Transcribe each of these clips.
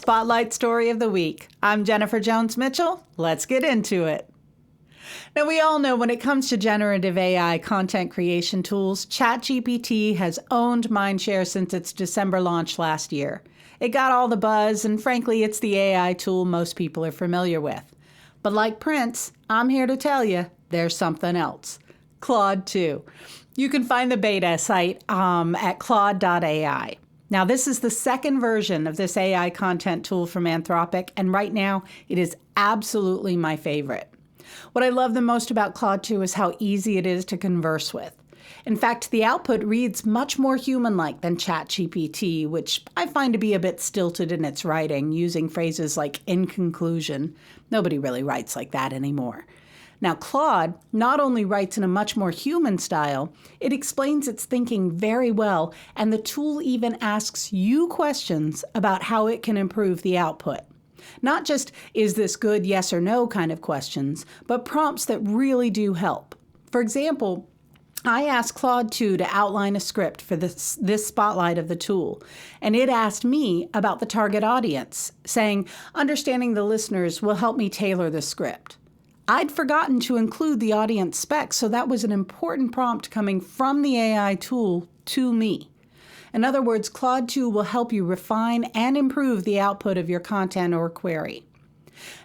Spotlight Story of the Week. I'm Jennifer Jones-Mitchell. Let's get into it. Now, we all know when it comes to generative AI content creation tools, ChatGPT has owned mindshare since its December launch last year. It got all the buzz, and frankly, it's the AI tool most people are familiar with. But like Prince, I'm here to tell you, there's something else. Claude2. You can find the beta site at Claude.ai. Now, this is the second version of this AI content tool from Anthropic, and right now, it is absolutely my favorite. What I love the most about Claude2 is how easy it is to converse with. In fact, the output reads much more human-like than ChatGPT, which I find to be a bit stilted in its writing, using phrases like "in conclusion." Nobody really writes like that anymore. Now, Claude not only writes in a much more human style, it explains its thinking very well, and the tool even asks you questions about how it can improve the output. Not just, is this good, yes or no kind of questions, but prompts that really do help. For example, I asked Claude2 to outline a script for this spotlight of the tool, and it asked me about the target audience, saying, understanding the listeners will help me tailor the script. I'd forgotten to include the audience specs, so that was an important prompt coming from the AI tool to me. In other words, Claude2 will help you refine and improve the output of your content or query.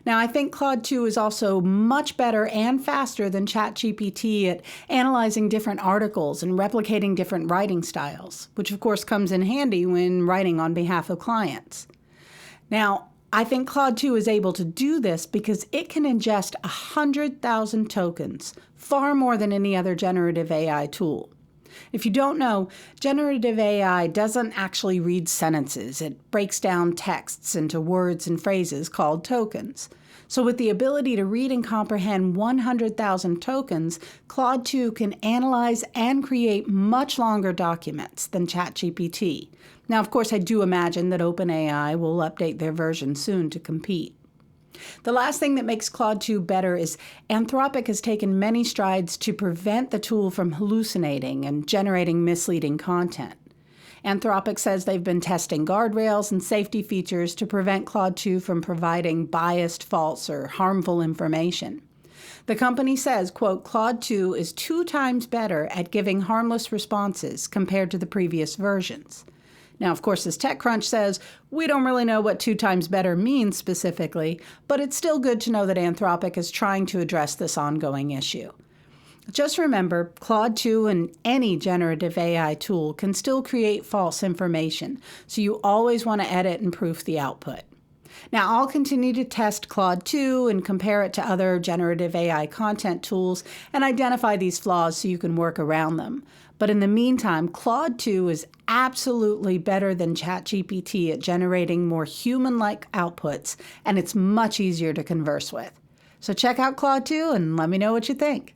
Now, I think Claude2 is also much better and faster than ChatGPT at analyzing different articles and replicating different writing styles, which of course comes in handy when writing on behalf of clients. Now, I think Claude2 is able to do this because it can ingest 100,000 tokens, far more than any other generative AI tool. If you don't know, generative AI doesn't actually read sentences. It breaks down texts into words and phrases called tokens. So with the ability to read and comprehend 100,000 tokens, Claude2 can analyze and create much longer documents than ChatGPT. Now, of course, I do imagine that OpenAI will update their version soon to compete. The last thing that makes Claude2 better is Anthropic has taken many strides to prevent the tool from hallucinating and generating misleading content. Anthropic says they've been testing guardrails and safety features to prevent Claude2 from providing biased, false, or harmful information. The company says, quote, Claude2 is 2 times better at giving harmless responses compared to the previous versions. Now, of course, as TechCrunch says, we don't really know what 2 times better means specifically, but it's still good to know that Anthropic is trying to address this ongoing issue. Just remember, Claude2 and any generative AI tool can still create false information, so you always want to edit and proof the output. Now, I'll continue to test Claude2 and compare it to other generative AI content tools and identify these flaws so you can work around them. But in the meantime, Claude2 is absolutely better than ChatGPT at generating more human-like outputs, and it's much easier to converse with. So check out Claude2 and let me know what you think.